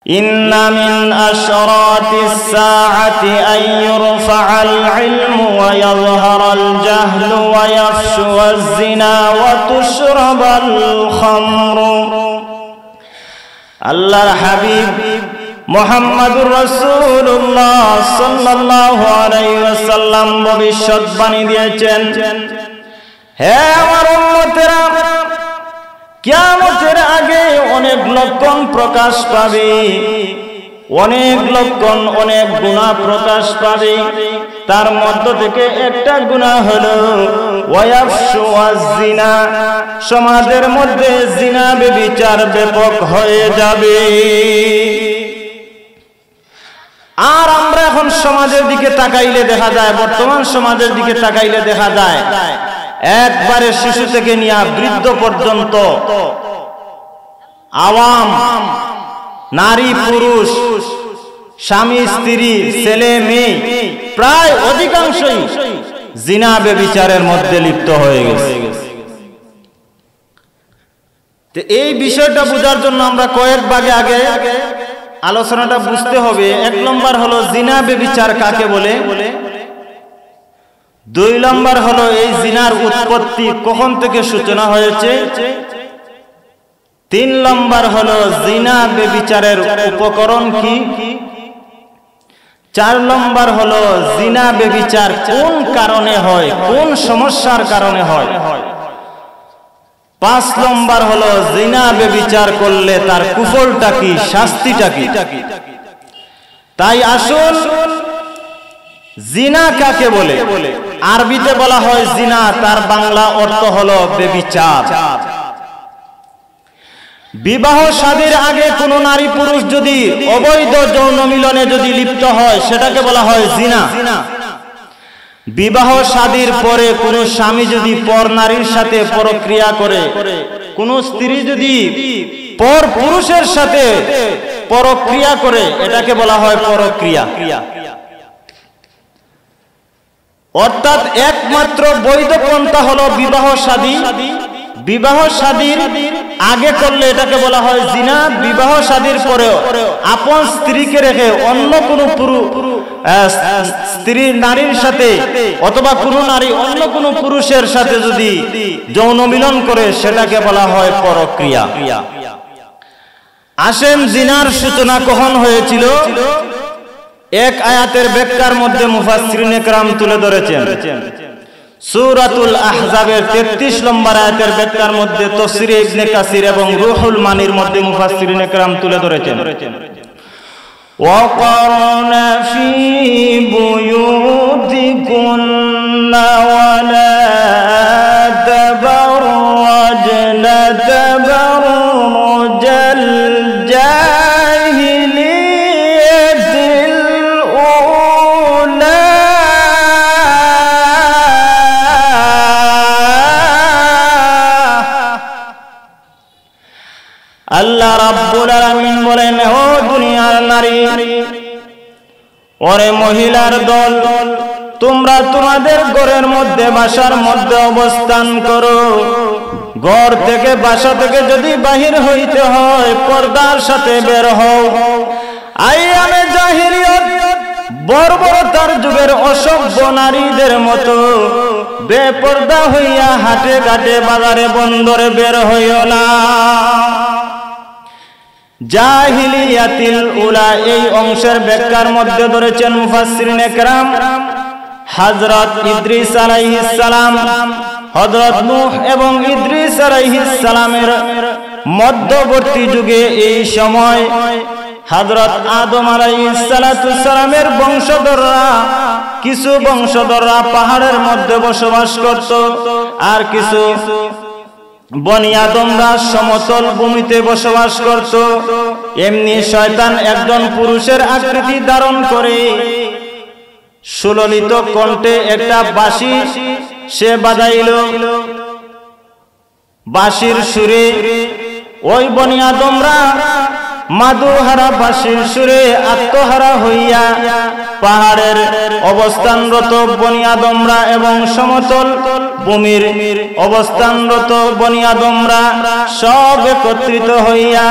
ইন্না মিন আশরাতিস সাআতি আন ইরফা'আল ইলমু ওয়া ইয়াযহারাল জাহলু ওয়া ইয়াফশুয়াজ জিনা ওয়া তুশরাবাল খামরু। আল্লাহর হাবিব মুহাম্মদুর রাসূলুল্লাহ সাল্লাল্লাহু আলাইহি ওয়াসাল্লাম ভবিষ্যৎবাণী দিয়েছেন, হে আমার উম্মতেরা, কিয়ামতের আগে অনেক লক্ষণ প্রকাশ পাবে, অনেক লক্ষণ, অনেক গুনাহ প্রকাশ পাবে। তার মধ্য থেকে একটা গুনাহ হলো ওয়ায়াফশুয়াজ জিনা, সমাজের মধ্যে জিনা ব্যভিচার ব্যাপক হয়ে যাবে। আর আমরা এখন সমাজের দিকে তাকাইলে দেখা যায়, বর্তমান সমাজের দিকে তাকাইলে দেখা যায় একবারে শিশু থেকে নিয়ে বৃদ্ধ পর্যন্ত, আওয়াম, নারী পুরুষ, স্বামী স্ত্রী, ছেলে মেয়ে, প্রায় অধিকাংশই জিনা ব্যভিচারের মধ্যে লিপ্ত হয়ে গেছে। এই বিষয়টা বোঝার জন্য আমরা কয়েক ভাগে আগে আলোচনাটা বুঝতে হবে। এক নম্বর হলো জিনা ব্যভিচার কাকে বলে, দুই নম্বর হলো এই জিনার উৎপত্তি কখন থেকে সূচনা হয়েছে, তিন নম্বর হলো জিনা ব্যভিচারের উপকরণ কি, চার নম্বর হলো জিনা ব্যভিচার কোন কারণে হয়, কোন সমস্যার কারণে হয়, পাঁচ নম্বর হলো জিনা ব্যভিচার করলে তার কুফলটা কি, শাস্তিটা কি। তাই আসুন, জিনা কাকে বলে? আরবিতে বলা হয় জিনা, তার বাংলা অর্থ হলো ব্যভিচার। বিবাহ শাদীর আগে কোন নারী পুরুষ যদি অবৈধ যৌন মিলনে যদি লিপ্ত হয় সেটাকে বলা হয় জিনা। বিবাহ শাদীর পরে কোন স্বামী যদি পর নারীর সাথে পরক্রিয়া করে, কোন স্ত্রী যদি পর পুরুষের সাথে পরক্রিয়া করে, এটাকে বলা হয় পরক্রিয়া। অর্থাৎ একমাত্র বৈধ পন্থা হলো বিবাহ শাদী। বিবাহ শাদীর আগে করলে এটাকে বলা হয় জিনা। বিবাহ শাদীর পরেও আপন স্ত্রীকে রেখে অন্য কোন স্ত্রী নারীর সাথে অথবা কোন নারী অন্য কোন পুরুষের সাথে যদি যৌন মিলন করে সেটাকে বলা হয় পরক্রিয়া। আসেন, জিনার সূচনা কখন হয়েছিল? এক আয়াতের ব্যাখ্যার মধ্যে মুফাসসিরিনে কেরাম তুলে ধরেছেন। সূরাতুল আহজাবের 33 নম্বর আয়াতের ব্যাখ্যার মধ্যে তাফসীরে ইবনে কাসির এবং রুহুল মানির মধ্যে মুফাসসিরিনে কেরাম তুলে ধরেছেন, ওয়াকারনা ফি বুয়ুতিকুন্না ওয়ালা তাবাররাজনা তাবাররুজাল আল্লাহ রাব্বুল আলামিন বলেন, ও দুনিয়ার নারী, ওরে মহিলার দল, তোমরা তোমাদের ঘরের মধ্যে বাসার মধ্যে অবস্থান করো। ঘর থেকে বাসা থেকে যদি বাহির হইতে হয় পর্দার সাথে বের হও। আইয়ামে জাহিলিয়ত বর্বরতার যুগের অসভ্য নারীদের মতো বেপর্দা হইয়া হাটে ঘাটে বাজারে বন্দরে বের হইও না। জাহিলিয়াতিল উলা এই অংশের ব্যাখ্যার মধ্যে ধরেছেন মুফাসসিরিনে কেরাম হযরত ইদ্রিস আলাইহিস সালাম, হযরত নূহ এবং ইদ্রিস আলাইহিস সালামের মধ্যবর্তী যুগে এই সময় হযরত আদম আলাইহিস সালামের বংশধররা, কিছু বংশধররা পাহাড়ের মধ্যে বসবাস করত, আর কিছু বনি আদমরা সমতল ভূমিতে বসবাস করত। এমনি শয়তান একজন পুরুষের আকৃতি ধারণ করে সুললিত কণ্ঠে একটা বাঁশি সে বাজাইল। বাঁশির সুরে ওই বনি আদমরা মাদুহারা বাঁশির সুরে আত্মহারা হইয়া পাহাড়ের অবস্থানরত বনি আদমরা এবং সমতল ভূমির অবস্থানরত বনি আদমরা সব একত্রিত হইয়া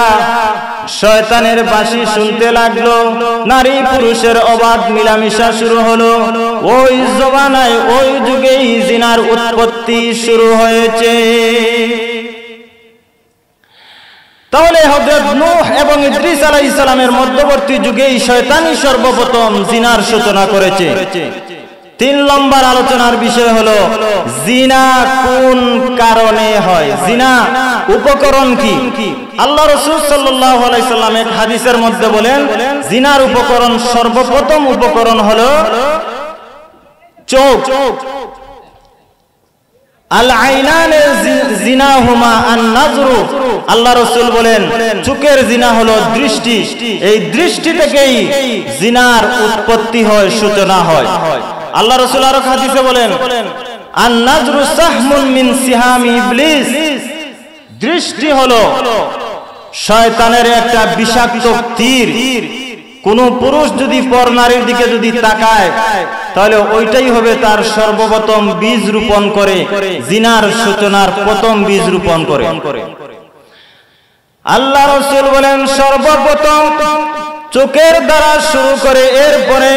শয়তানের বাঁশি শুনতে লাগলো। নারী পুরুষের অবাধ মিলামিশা শুরু হলো। ওই জমানায় ওই যুগেই জিনার উৎপত্তি শুরু হয়েছে। তাহলে হযরত নূহ এবং ইদ্রিস আলাইহিস সালামের মধ্যবর্তী যুগেই শয়তানই সর্বপ্রথম জিনার সূচনা করেছে। 3 নম্বর আলোচনার বিষয় হলো জিনা কোন কারণে হয়, জিনা উপকরণ কি। আল্লাহ রাসূল সাল্লাল্লাহু আলাইহি সাল্লাম এক হাদিসের মধ্যে বলেন জিনার উপকরণ, সর্বপ্রথম উপকরণ হলো চোখ। আল আইনানে জিনাহুমা আন নাজরু, আল্লাহ রাসূল বলেন চোখের জিনা হলো দৃষ্টি। এই দৃষ্টি থেকেই জিনার উৎপত্তি হয়, সূচনা হয়। আল্লাহ রাসূল আরো হাদিসে বলেন আন নাজরু সাহমুন মিন সিহামি ইবলিস, দৃষ্টি হলো শয়তানের একটা বিষাক্ত তীর। কোন পুরুষ যদি পর নারীর দিকে যদি তাকায় তাহলে ওইটাই হবে তার সর্বপ্রথম বীজ রোপণ করে, জিনার সূচনার প্রথম বীজ রোপণ করে। আল্লাহ রাসূল বলেন সর্বপ্রথম চোখের দ্বারা শুরু করে, এরপরে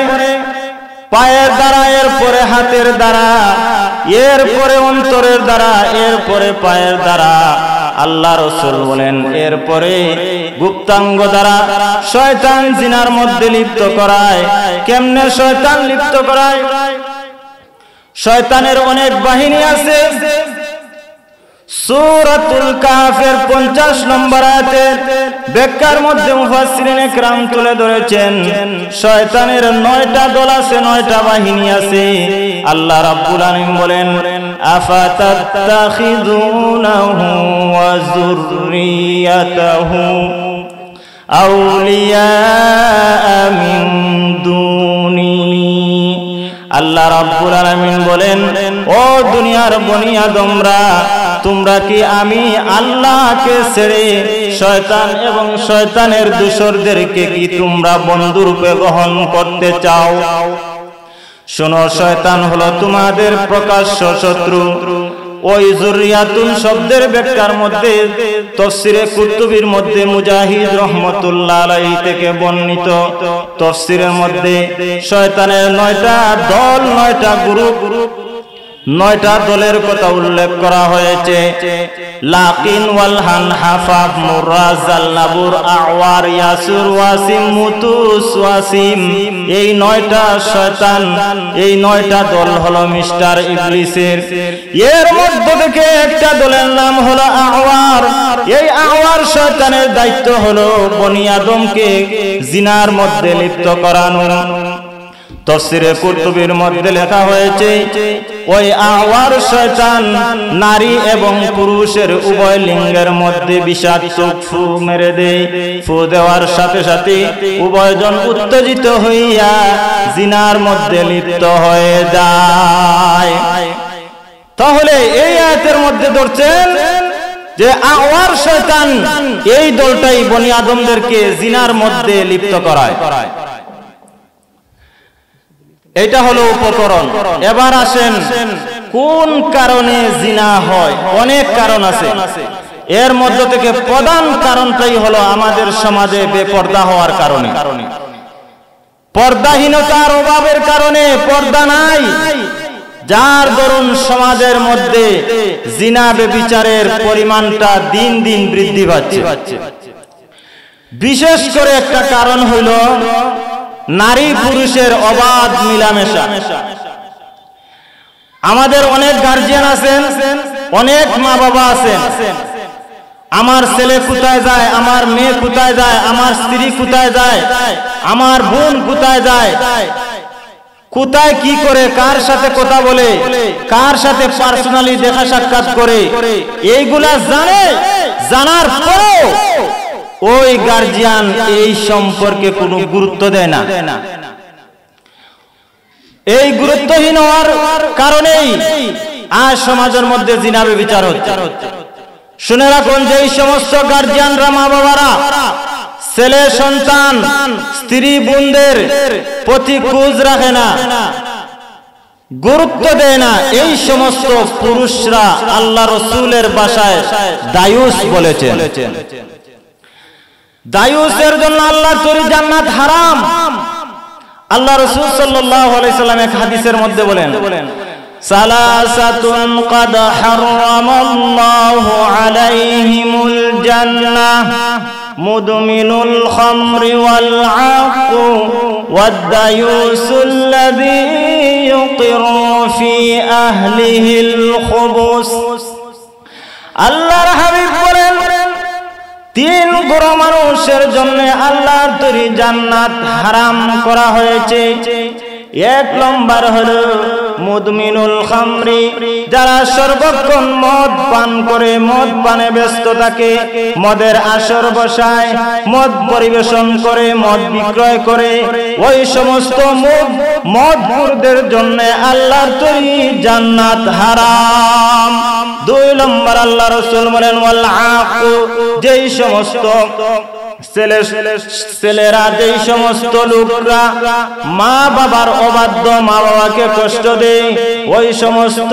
পায়ের দ্বারা, এরপরে হাতের দ্বারা, এরপরে অন্তরের দ্বারা, এরপরে পায়ের দ্বারা। আল্লাহ রাসূল বলেন এরপরে গুপ্তাঙ্গ দ্বারা শয়তান জিনার মধ্যে লিপ্ত করায়। কেমনে শয়তান লিপ্ত করায়? শয়তানের অনেক বাহিনী আছে। সূরাতুল কাহফের 50 নম্বর আয়াতের ব্যাখ্যার মধ্যে মুফাসসিরিনে কেরাম তুলে ধরেছেন শয়তানের 9টা দল আছে, 9টা বাহিনী আছে। আল্লাহ রাব্বুল আলামিন বলেন আফাতাত্তাখিযুনাহু ওয়া যুররিয়াতাহু আউলিয়া মিন দুনি। আল্লাহ রাব্বুল আলামিন বলেন ও দুনিয়ার বনি আদমরা, তোমরা কি আমি আল্লাহকে ছেড়ে শয়তান এবং শয়তানের দূষরদেরকে কি তোমরা বন্ধুরূপে গ্রহণ করতে চাও? শোনো, শয়তান হলো তোমাদের প্রকাশ্য শত্রু। ওই যুররিয়াতুন শব্দের ব্যাখ্যার মধ্যে তাফসীরে কুতুবির মধ্যে মুজাহিদ রাহমাতুল্লাহ আলাইহি থেকে বর্ণিত তাফসীরের মধ্যে শয়তানের 9টা দল, 9টা গ্রুপ, 9টা দলের কথা উল্লেখ করা হয়েছে। লাকিন ওয়াল হানহাফাব মুরাজাল নাবুর আওয়ার ইয়াসুর ওয়াসিম মুতুস ওয়াসিম, এই 9টা শয়তান, এই 9টা দল হলো মিস্টার ইবলিসের। এর মধ্যে থেকে একটা দলের নাম হলো আওয়ার। এই আওয়ার শয়তানের দায়িত্ব হলো বনি আদমকে জিনার মধ্যে লিপ্ত করানো। তাফসীরে কুতুবির মধ্যে লেখা হয়েছে ওই আওয়ার শয়তান নারী এবং পুরুষের উভয় লিঙ্গের মধ্যে বিষাক্ত ফু মেরে দেয়। ফু দেওয়ার সাথে সাথে উভয়জন উত্তেজিত হইয়া জিনার মধ্যে লিপ্ত হয়ে যায়। তাহলে এই আয়াতের মধ্যে ধরছেন যে আওয়ার শয়তান এই দলটাই বনি আদমদেরকে জিনার মধ্যে লিপ্ত করায়। এটা হলো উপকরণ। এবার আসেন কোন কারণে জিনা হয়। অনেক কারণ আছে, এর মধ্য থেকে প্রধান কারণটাই হলো আমাদের সমাজে বেপর্দা হওয়ার কারণে, পর্দাহীনতার অভাবের কারণে। পর্দা নাই, যার দরুন সমাজের মধ্যে জিনা ব্যভিচারের পরিমাণটা দিন দিন বৃদ্ধি পাচ্ছে। বিশেষ করে একটা কারণ হইল নারী পুরুষের অবাধ মিলামেশা। আমাদের অনেক গার্জিয়ান আছেন, অনেক মা বাবা আছেন। আমার ছেলে কোথায় যায়, আমার মেয়ে কোথায় যায়, আমার স্ত্রী কোথায় যায়, আমার বোন কোথায় যায়, কোথায় কি করে, কার সাথে কথা বলে, কার সাথে পার্সোনালি দেখা সাক্ষাৎ করে, এইগুলা জানে। জানার পরেও ওই গার্জিয়ান এই সম্পর্কে কোনো গুরুত্ব দেয় না। এই গুরুত্বহীন হওয়ার কারণেই আজ সমাজের মধ্যে জিনা ব্যভিচার হচ্ছে। শুনে রাখুন যে এই সমস্ত গার্জিয়ানরা, মা বাবারা ছেলে সন্তান স্ত্রী বোনদের প্রতি খোঁজ রাখে না, গুরুত্ব দেয় না, এই সমস্ত পুরুষরা আল্লাহ রাসূলের ভাষায় দায়ুস বলেছেন। দায়ুসের জন্য আল্লাহর তৈরি জান্নাত হারাম। আল্লাহ রাসূল সাল্লাল্লাহু আলাইহি সাল্লাম এক হাদিসের মধ্যে বলেন, সালাসাতুন ক্বাদ হারামাল্লাহু আলাইহিমুল জান্নাহ মুদমিনুল খামরি ওয়াল আকু ওয়াদ-দায়ুসুল্লাযী ইউকিরু ফি আহলিহিল খুবুস। আল্লাহর হাবিব বলেন, তিন গ্রুপ মানুষের জন্য আল্লাহর তৈরি জান্নাত হারাম করা হয়েছে। এক নম্বর হলো মুদমিনুল খামরি, যারা সর্বক্ষণ মদ পান করে, মদ পানে ব্যস্ত থাকে, মদের আসর বসায়, মদ পরিবেশন করে, মদ বিক্রয় করে, ওই সমস্ত মদখোরদের জন্য আল্লাহর তৈরি জান্নাত হারাম। দুই নম্বর আল্লাহ রাসূল বলেন ওয়াল আকু, যেই সমস্ত ছেলেরা, যেই সমস্ত লোকরা মা বাবার অবাধ্য, মা বাবাকে কষ্ট দেয়, ওই সমস্ত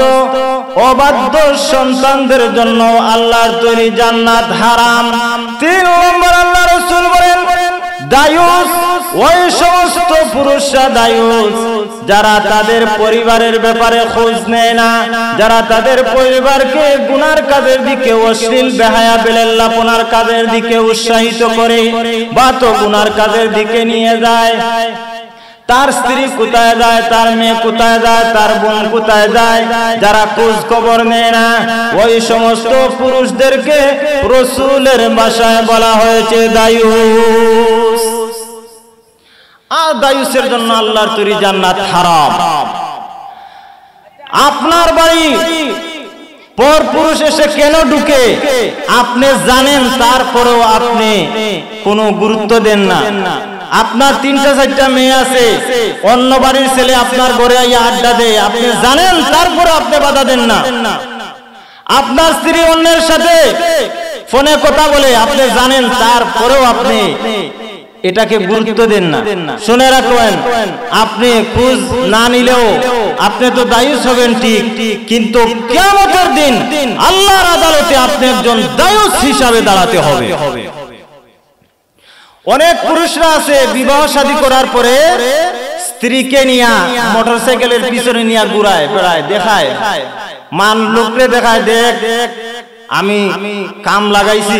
অবাধ্য সন্তানদের জন্য আল্লাহর তৈরি জান্নাত হারাম। তিন নম্বর আল্লাহ রাসূল বলেন দায়ুস, ওই সমস্ত পুরুষরা দায়ুস যারা তাদের পরিবারের ব্যাপারে খোঁজ নেয় না, যারা তাদের পরিবারকে গুনার কাজের দিকে, অশ্লীল বেহায়া বেলাল্লাপনার কাজের দিকে উৎসাহিত করে বা তো গুনার কাজের দিকে নিয়ে যায়। তার স্ত্রী কোথায় যায়, তার মেয়ে কোথায় যায়, তার বোন কোথায় যায়, যারা খোঁজ খবর নেয় না, ওই সমস্ত পুরুষদেরকে রাসূলের ভাষায় বলা হয়েছে দায়ুস। আর দায়ুসের জন্য আল্লাহর তৈরি জান্নাত হারাম। আপনার বাড়ি পর পুরুষ এসে কেন ঢুকে আপনি জানেন, তারপরেও আপনি কোনো গুরুত্ব দেন না। আপনার 3-4টা মেয়ে আছে, অন্য বাড়ির ছেলে আপনার ঘরে আইয়া আড্ডা দেয়, আপনি জানেন, তারপরে আপনি বাধা দেন না। আপনার স্ত্রী অন্যের সাথে ফোনে কথা বলে, আপনি জানেন, তারপরেও আপনি এটাকে গুরুত্ব দেন না। শুনে রাখবেন, আপনি খোঁজ না নিলেও আপনি তো দায়ুস হবেন ঠিক, কিন্তু কিয়ামতের দিন আল্লাহর আদালতে আপনি একজন দায়ুস হিসাবে দাঁড়াতে হবে। অনেক পুরুষরা আছে বিবাহ শাদী করার পরে স্ত্রীকে নিয়ে মোটরসাইকেলের পিছনে নিয়ে ঘুরায় বেড়ায়, দেখায়, মান লোকরে দেখায়, দেখ আমি কাম লাগাইছি,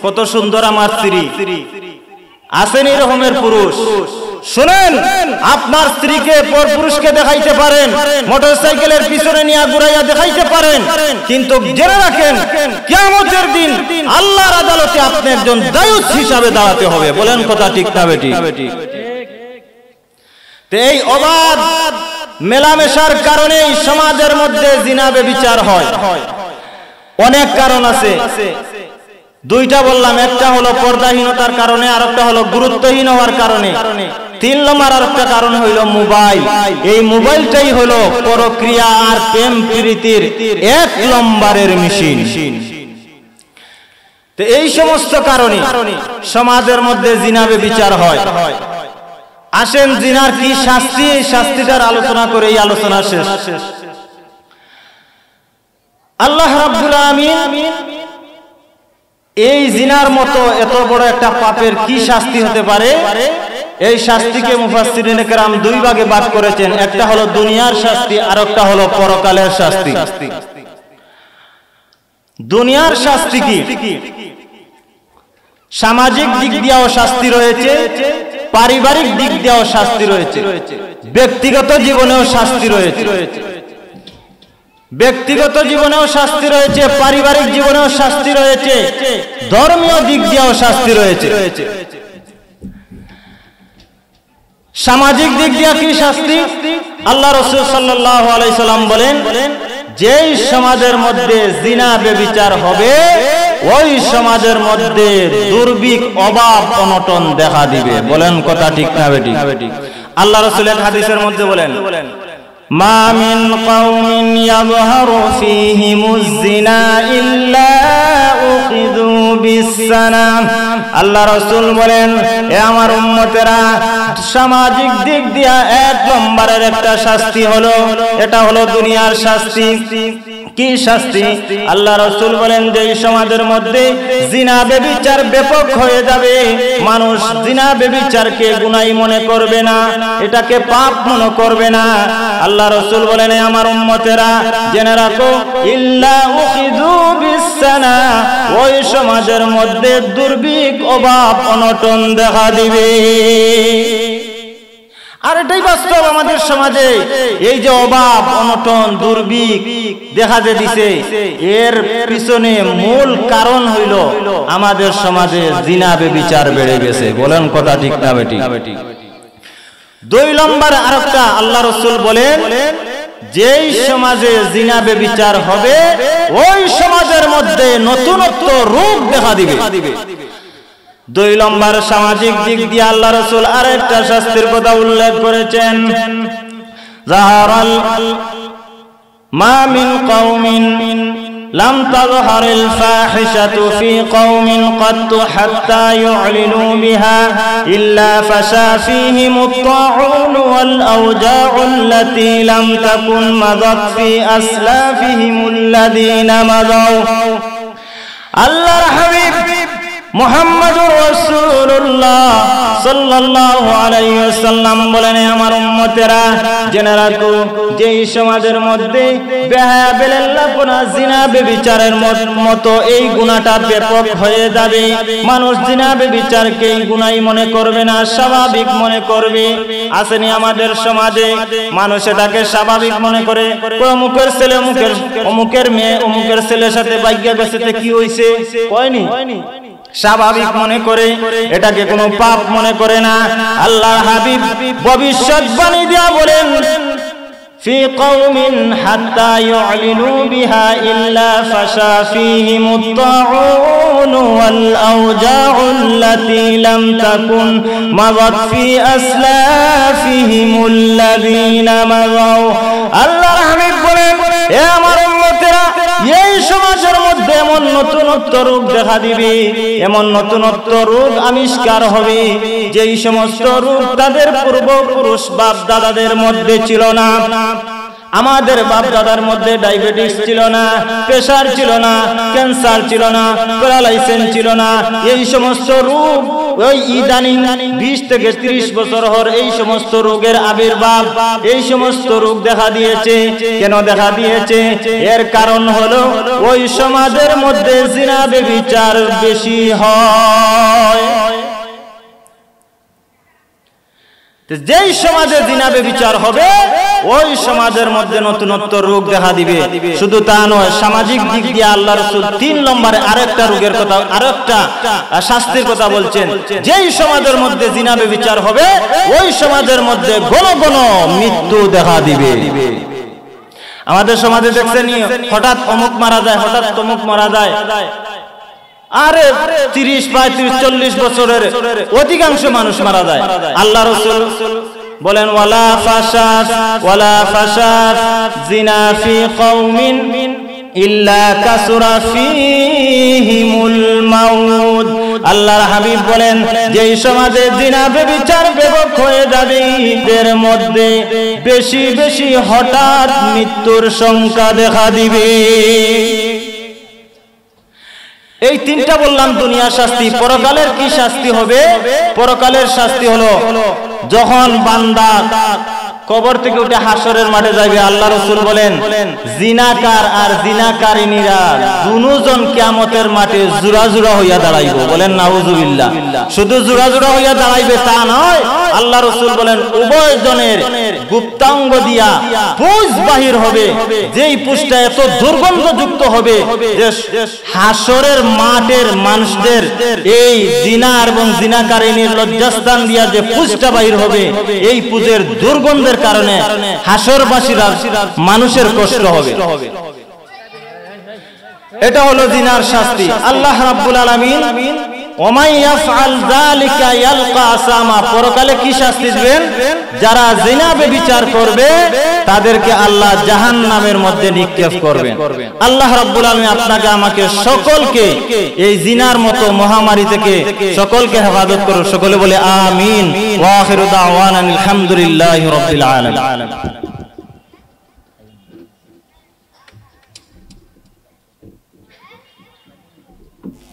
কত সুন্দর আমার স্ত্রী। আসেন এই রকমের পুরুষ। শুনেন, আপনার স্ত্রীকে পর পুরুষকে দেখাইতে পারেন, মোটরসাইকেলের পিছনে নিয়ে ঘুরাইয়া দেখাইতে পারেন, কিন্তু জেনে রাখেন কিয়ামতের দিন আল্লাহর আদালতে আপনি একজন দায়ুস হিসাবে দাঁড়াতে হবে। বলেন কথা ঠিক না বেটি? এই অবাধ মেলামেশার কারণেই সমাজের মধ্যে জিনা ব্যভিচার হয়। অনেক কারণ আছে, দুইটা বললাম, একটা হলো পর্দাহীনতার কারণে, আর একটা হলো গুরুত্বহীন হওয়ার কারণে। 3 নম্বর আর একটা কারণ হইল মোবাইল। এই মোবাইলটাই হলো পরক্রিয়া আর প্রেম প্রীতির 1 নম্বরের মেশিন। তো এই সমস্ত কারণে সমাজের মধ্যে জিনা ব্যভিচার হয়। আসেন জিনার কি শাস্তি, এই শাস্তিটার আলোচনা করে এই আলোচনা শেষ। আল্লাহ রাব্বুল আলামিন এই জিনার মতো এত বড় একটা পাপের কি শাস্তি হতে পারে, এই শাস্তিকে মুফাসসিরিনে কেরাম 2 ভাগে ভাগ করেছেন। একটা হলো দুনিয়ার শাস্তি, আর একটা হলো পরকালের শাস্তি। দুনিয়ার শাস্তি কি? সামাজিক দিক দিয়েও শাস্তি রয়েছে, পারিবারিক দিক দিয়েও শাস্তি রয়েছে, ব্যক্তিগত জীবনেও শাস্তি রয়েছে। ব্যক্তিগত জীবনেও শাস্তি রয়েছে, পারিবারিক জীবনেও শাস্তি রয়েছে, ধর্মীয় দিক দিয়েও শাস্তি রয়েছে। সামাজিক দিক দিয়ে কি শাস্তি? আল্লাহ রাসূল সাল্লাল্লাহু আলাইহি সাল্লাম বলেন, যেই সমাজের মধ্যে জিনা ব্যভিচার হবে, ওই সমাজের মধ্যে দুর্ভিক্ষ, অভাব, অনটন দেখা দিবে। বলেন কথা ঠিক না বেটি? আল্লাহ রাসূল এক হাদিসের মধ্যে বলেন, মা মিন কওমিন ইয়াযহারু ফীহিমুজ জিনা ইল্লা উখিযু বিস-সানাম। আল্লাহ রাসূল বলেন, এ আমার উম্মতেরা, সামাজিক দিক দিয়া এক নম্বরের একটা শাস্তি হলো, এটা হলো দুনিয়ার শাস্তি। কি শাস্তি? আল্লাহ রাসূল বলেন, যে সমাজের মধ্যে জিনা ব্যভিচার ব্যাপক হয়ে যাবে, মানুষ জিনা ব্যভিচারকে গুনাহ মনে করবে না, এটাকে পাপ মনে করবে না। আল্লাহ রাসূল বলেন, আমার উম্মতেরা জেনে রাখো, ইল্লা উখিযু বিস-সানা, ওই সমাজের মধ্যে দুর্ভিক্ষ, অভাব, অনটন দেখা দিবে। আর এটাই বাস্তব আমাদের সমাজে। এই যে অভাব, অনটন, দুর্ভিক্ষ দেখা দিছে, এর পিছনে মূল কারণ হইল আমাদের সমাজে জিনা ব্যভিচার বেড়ে গেছে। বলেন কথা ঠিক না বেটি? দুই নম্বর আরেকটা আল্লাহ রাসূল বলেন, যেই সমাজে জিনা ব্যভিচার হবে ওই সমাজের মধ্যে নতুনত্ব রূপ দেখা দিবে। দুই নম্বর সামাজিক দিক দিয়ে আল্লাহ রাসূল আরেকটা শাস্তির কথা উল্লেখ করেছেন, যাহারাল মা মিন কওমিন লাম তাযহারিল ফাহিশাতু ফী কওমিন ক্বাত্তু হাত্তা ইউ'লিনু বিহা ইল্লা ফাশা ফীহিমুত তাউন ওয়াল আওজা'উ আল্লাতী লাম তাকুন মাদাত ফী আসলাফিহিমুল্লাযীনা মাদাউ। আল্লাহর হাবিব মুহাম্মদুর রাসূলুল্লাহ সাল্লাল্লাহু আলাইহি ওয়াসাল্লাম বলেন, আমার উম্মতেরা জেনে রাখো, যেই সমাজের মধ্যে বেহায়া বেলাল্লাপনা, জিনা ব্যভিচারের মতো এই গুনাহটা ব্যাপক হয়ে যাবে, মানুষ জিনা ব্যভিচারকে গুনাহ মনে করবে না, স্বাভাবিক মনে করবে। আসেনি আমাদের সমাজে মানুষ এটাকে স্বাভাবিক মনে করে, অমুকের ছেলে অমুকের মেয়ে অমুকের ছেলের সাথে বাইগা গেছে, কি হইছে কয়নি, স্বাভাবিক মনে করে, এটাকে কোনো পাপ মনে করে না। আল্লাহর হাবিব ভবিষ্যৎবাণী দিয়া বলেন, ফি কওমিন হাত্তা ইউ'লিনু বিহা ইল্লা ফাশা ফীহিমুত তাউন ওয়াল আওজা'উ আল্লাতী লাম তাকুন মাদাত ফী আসলাফিহিমুল্লাযীনা মাদাউ। আল্লাহর হাবিব বলেন, এ আমার উম্মতেরা, এই সমাজের মধ্যে এমন নতুনত্ব রূপ দেখা দিবে, এমন নতুনত্ব রূপ আবিষ্কার হবে, যেই সমস্ত রূপ তাদের পূর্বপুরুষ বাপ দাদাদের মধ্যে ছিল না। আমাদের বাপ দাদার মধ্যে ডায়াবেটিস ছিল না, প্রেসার ছিল না, ক্যান্সার ছিল না, প্যারালাইসিস ছিল না। এই সমস্ত রোগ ওই ইদানিং 20 থেকে 30 বছর হর এই সমস্ত রোগের আবির্ভাব, এই সমস্ত রোগ দেখা দিয়েছে। কেন দেখা দিয়েছে? এর কারণ হলো ওই সমাজের মধ্যে জিনা ব্যভিচার বেশি হয়। যেই সমাজে জিনা ব্যভিচার হবে ওই সমাজের মধ্যে নতুনত্ব রোগ দেখা দিবে। শুধু তা নয়, সামাজিক দিক দিয়ে আল্লাহ রাসূল 3 নম্বরে আরেকটা রোগের কথা, আরেকটা শাস্তির কথা বলছেন। যেই সমাজের মধ্যে জিনা ব্যভিচার হবে ওই সমাজের মধ্যে ঘন ঘন মৃত্যু দেখা দিবে। আমাদের সমাজে দেখছেন, হঠাৎ অমুক মারা যায়, হঠাৎ তমুক মারা যায়। আরে 30, 35, 40 বছরের অধিকাংশ মানুষ মারা যায়। আল্লাহ রাসূল বলেন, ওয়ালা ফাসাদ জিনা ফি কওমিন ইল্লা কাসুরা ফীহিমুল মাউত। আল্লাহর হাবিব বলেন, যেই সমাজে জিনা ব্যভিচার ব্যাপক হয়ে যাবে এর মধ্যে বেশি বেশি হঠাৎ মৃত্যুর সংখ্যা দেখা দিবে। এই 3টা বললাম দুনিয়ার শাস্তি। পরকালের কি শাস্তি হবে? পরকালের শাস্তি হলো যখন বান্দা কবর থেকে উঠে হাসরের মাঠে যাবে, আল্লাহ রাসূল বলেন, জিনাকার আর জিনাকারিনীরা দুজন কিয়ামতের মাঠে জোড়া জোড়া হইয়া দাঁড়াইব। বলেন নাউজুবিল্লাহ। শুধু জোড়া জোড়া হইয়া দাঁড়াইবে তা নয়, আল্লাহ রাসূল বলেন উভয় জনের গুপ্তাঙ্গ দিয়া পুজ বাহির হবে, যেই পুজটা এত দুর্গন্ধযুক্ত হবে যে হাসরের মাঠের মানুষদের এই জিনা এবং জিনাকারিনীর লজ্জাস্থান দিয়া যে পুজটা বাহির হবে, এই পুজের দুর্গন্ধের কারণে হাসরবাসীরা মানুষের কষ্ট হবে। এটা হলো জিনার শাস্তি। আল্লাহ রাব্বুল আলামিন ওমাই ইয়াফআল যালিকা ইয়ালকা আসামা, পরকালে কি শাস্তি দিবেন? যারা জিনা ব্যভিচার করবে তাদেরকে আল্লাহ জাহান্নামের মধ্যে নিক্ষেপ করবেন। আল্লাহ রাব্বুল আলামিন আপনাকে আমাকে সকলকে এই জিনার মতো মহামারী থেকে সকলকে হেফাজত করুন। সকলে বলে আমিন। ওয়া আখিরু দাওয়ানা আলহামদুলিল্লাহি রাব্বিল আলামিন।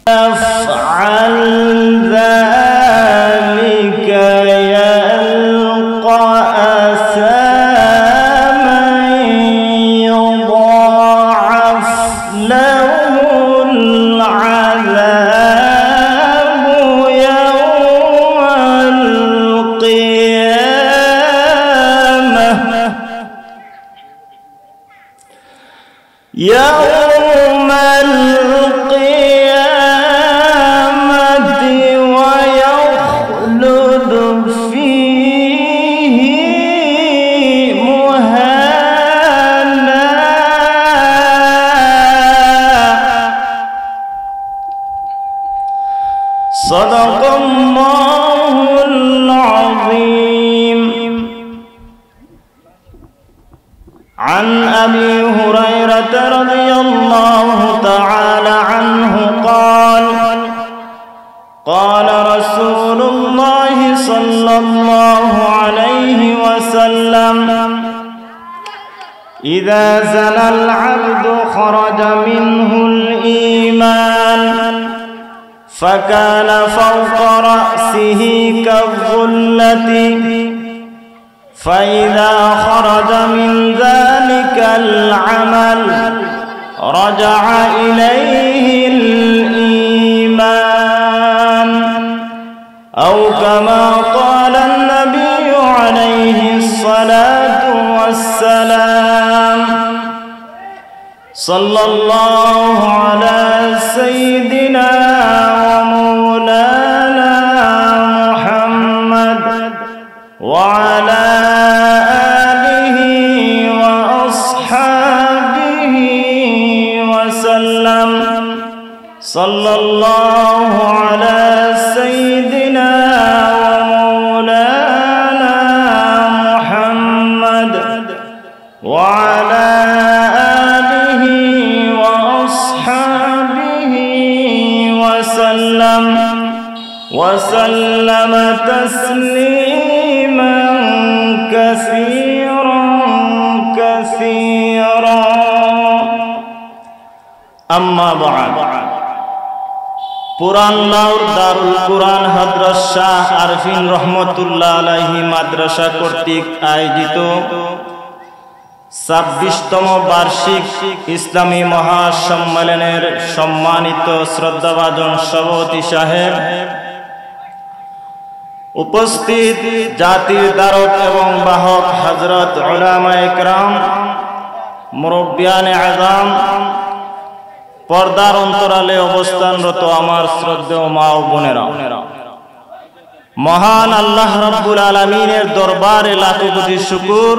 يفعل ذلك يلقى أثاما يضاعف له العذاب يوم القيامة صدق الله العظيم. عن أبي هريرة رضي الله تعالى عنه قال قال رسول الله صلى الله عليه وسلم إذا زنى العبد خرج منه الإيمان فكان فوق رأسه كالظلة فإذا خرج من ذلك العمل رجع إليه الإيمان أو كما قال النبي عليه الصلاة والسلام. صلى الله على سيدنا ومولانا محمد وعلى آله وأصحابه وسلم. صلى الله على سيدنا ومولانا محمد وعلى آله وأصحابه وسلم وسلم تسليما كثيرا كثيرا. أما بعد. পুরান লাউর দারুল কুরআন হযরত শাহ আরফিন রহমতুল্লাহ আলাইহি মাদ্রাসা কর্তৃক আয়োজিত 26তম বার্ষিক ইসলামী মহাসম্মেলনের সম্মানিত শ্রদ্ধাভাজন সভাপতি সাহেব, উপস্থিত জাতির ধারক এবং বাহক হযরত উলামায়ে কেরাম, মুরব্বিয়ানে আযম, পর্দার অন্তরালে অবস্থানরত আমার শ্রদ্ধেয় মা ও বোনেরা, মহান আল্লাহ রাব্বুল আলামিনের দরবারে লাখো কোটি শুকর,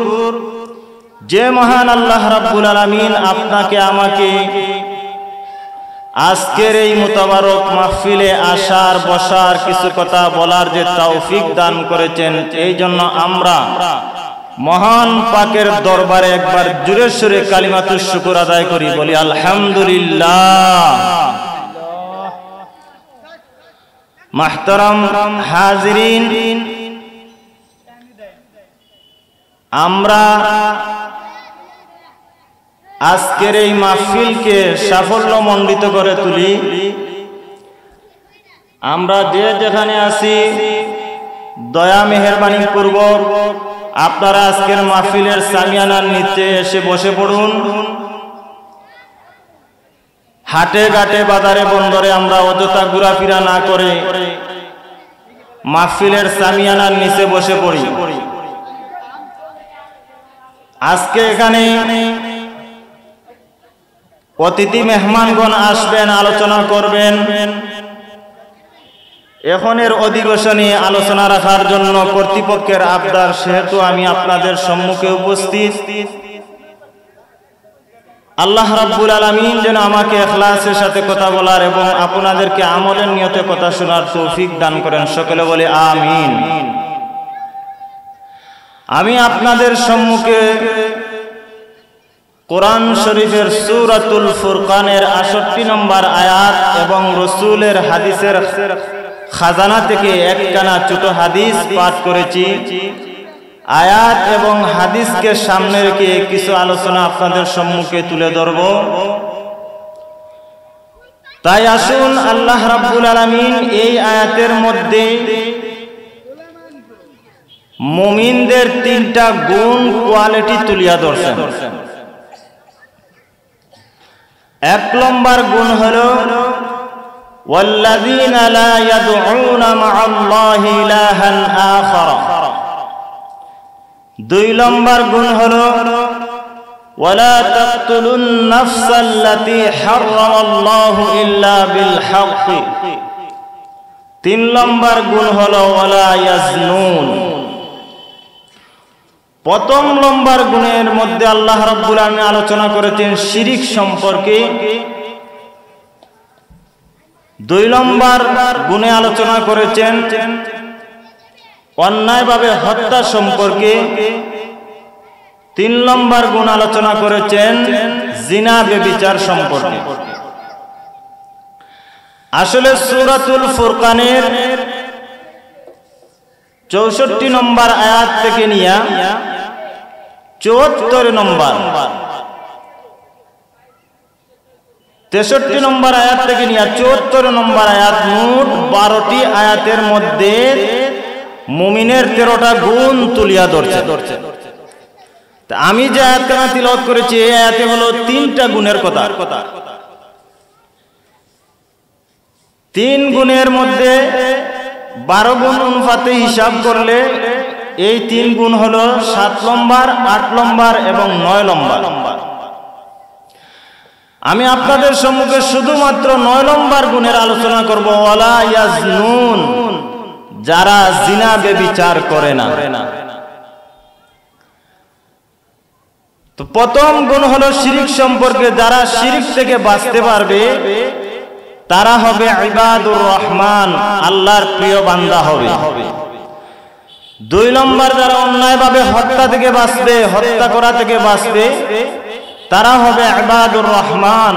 যে মহান আল্লাহ রাব্বুল আলামিন আপনাকে আমাকে আজকের এই মুতাবারক মাহফিলে আসার বসার কিছু কথা বলার যে তৌফিক দান করেছেন, এই জন্য আমরা মহান পাকের দরবারে একবার জোরে সোরে কালিমাতুশ শুকর আদায় করি, বলি আলহামদুলিল্লাহ। মাহতারাম হাজিরিন, আমরা আজকের এই মাহফিলকে সাফল্যমণ্ডিত করে তুলি। আমরা যে যেখানে আছি দয়া মেহেরবানি পূর্বক আপনারা আজকের মাহফিলের সামিয়ানার নিচে এসে বসে পড়ুন। হাটে ঘাটে বাজারে বন্দরে আমরা অযথা ঘোরাফেরা না করে মাহফিলের সামিয়ানার নিচে বসে পড়ি। আজকে এখানে অতিথি মেহমানগণ আসবেন, আলোচনা করবেন। এখনের অধিবেশনে আলোচনা রাখার জন্য কর্তৃপক্ষের আবদার, সেহেতু আমি আপনাদের সম্মুখে উপস্থিত। আল্লাহ রাব্বুল আলামিন যেন আমাকে ইখলাসের সাথে কথা বলার এবং আপনাদেরকে আমলের নিয়তে কথা শোনার তৌফিক দান করেন। সকলে বলে আমিন। আমি আপনাদের সম্মুখে কোরআন শরীফের সূরাতুল ফুরকানের 68 নম্বর আয়াত এবং রাসূলের হাদিসের খাজানা থেকে একখানা ছোট হাদিস পাঠ করেছি। আয়াত এবং হাদিসকে সামনে রেখে কিছু আলোচনা আপনাদের সম্মুখে তুলে ধরব। তাই আসুন আল্লাহ রাব্বুল আলামিন এই আয়াতের মধ্যে মুমিনদের তিনটা গুণ কোয়ালিটি তুলিয়া ধরছেন। এক নম্বর গুণ হলো ওয়াল্লাযীনা লা ইয়াদউনা মা'আল্লাহি ইলাহান আখার। দুই নম্বর গুণ হলো ওয়ালা তাকতুলুন নাফসাল্লাতী হারামাল্লাহু ইল্লা বিল হক। তিন নম্বর গুণ হলো ওয়ালা ইয়াজনুন। প্রথম নম্বর গুণের মধ্যে আল্লাহ রাব্বুল আলামিন আলোচনা করেছেন শিরিক সম্পর্কে। দুই নম্বর গুণে আলোচনা করেছেন অন্যায়ভাবে হত্যা সম্পর্কে। তিন নম্বর গুণ আলোচনা করেছেন জিনা ব্যভিচার সম্পর্কে। আসলে সূরাতুল ফুরকানের 64 নম্বর আয়াত থেকে নিয়ে 74 নম্বর 63 নম্বর আয়াত থেকে নিয়ে 74 নম্বর আয়াত মোট 12টি আয়াতের মধ্যে মুমিনের 13টা গুণ তুলিয়া ধরছে। আমি যে আয়াতখানা তিলাওয়াত করেছি এই আয়াতে হলো 3টা গুণের কথা। 3 গুণের মধ্যে 12 গুণ অনুপাতে হিসাব করলে এই 3 গুণ হলো 7 নম্বর, 8 নম্বর এবং 9 নম্বর। আমি আপনাদের সম্মুখে শুধুমাত্র 9 নম্বর গুণের আলোচনা করব, ওয়ালা ইয়াজনুন, যারা জিনা ব্যভিচার করে না। তো প্রথম গুণ হলো শিরিক সম্পর্কে। যারা শিরিক থেকে বাঁচতে পারবে তারা হবে ইবাদুর রহমান, আল্লাহর প্রিয় বান্দা হবে। 2 নম্বর যারা অন্যায়ভাবে হত্যা থেকে বাঁচবে, হত্যা করা থেকে বাঁচবে, তারা হবে ইবাদুর রহমান,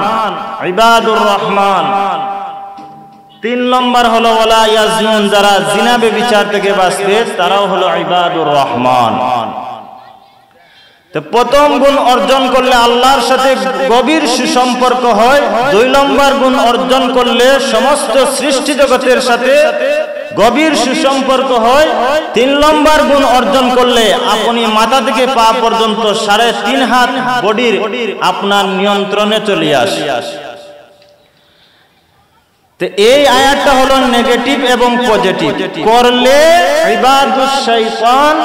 ইবাদুর রহমান। 3 নম্বর হলো ওয়ালা ইয়াজনুন, যারা জিনা ব্যভিচার থেকে বাঁচবে তারাও হলো ইবাদুর রহমান। তো প্রথম গুণ অর্জন করলে আল্লাহর সাথে গভীর সুসম্পর্ক হয়। 2 নম্বর গুণ অর্জন করলে সমস্ত সৃষ্টি জগতের সাথে গভীর সুসম্পর্ক হয়। 3 নম্বর গুণ অর্জন করলে আপনি মাথা থেকে পা পর্যন্ত 3.5 হাত বডির আপনার নিয়ন্ত্রণে চলে আসে। তো এই আয়াতটা হলো নেগেটিভ এবং পজিটিভ। করলে ইবাদুশ শাইতান,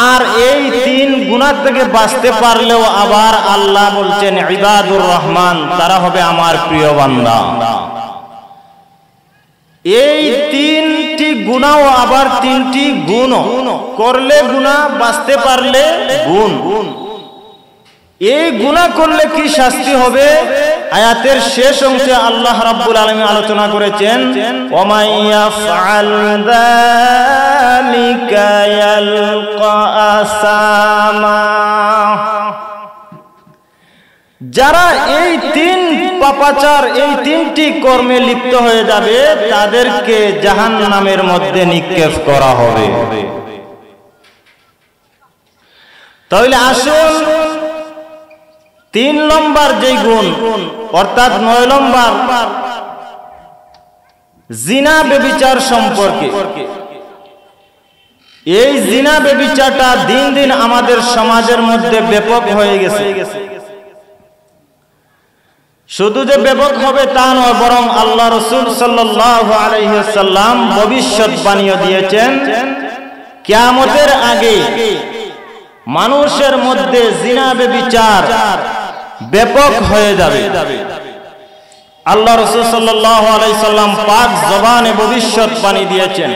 আর এই 3 গুনাহ থেকে বাঁচতে পারলেও আবার আল্লাহ বলছেন ইবাদুর রহমান, তারা হবে আমার প্রিয় বান্দা। এই 3টি গুনাহ আবার 3টি গুণ, করলে গুনাহ, বাঁচতে পারলে গুণ। এই গুনাহ করলে কি শাস্তি হবে আয়াতের শেষ অংশে আল্লাহ রাব্বুল আলামিন আলোচনা করেছেন, ওয়ামাই ইয়াফআল যালিকা ইয়ালকা আসামা। যারা এই 3 পাপাচার, এই 3টি কর্মে লিপ্ত হয়ে যাবে তাদেরকে জাহান্নামের মধ্যে নিক্ষেপ করা হবে। তাহলে আসুন 3 নম্বর যে গুণ, অর্থাৎ 9 নম্বর জিনা ব্যভিচার সম্পর্কে। এই জিনা ব্যভিচারটা দিন দিন আমাদের সমাজের মধ্যে ব্যাপক হয়ে গেছে। শুধু যে ব্যাপক হবে তা নয়, বরং আল্লাহ রাসূল সাল্লাল্লাহু আলাইহি ওয়াসাল্লাম ভবিষ্যৎবাণী দিয়েছেন কিয়ামতের আগে মানুষের মধ্যে জিনা ব্যভিচার ব্যাপক হয়ে যাবে। আল্লাহ রাসূল সাল্লাল্লাহু আলাইহি সাল্লাম পাক জবানে ভবিষ্যৎবাণী দিয়েছেন।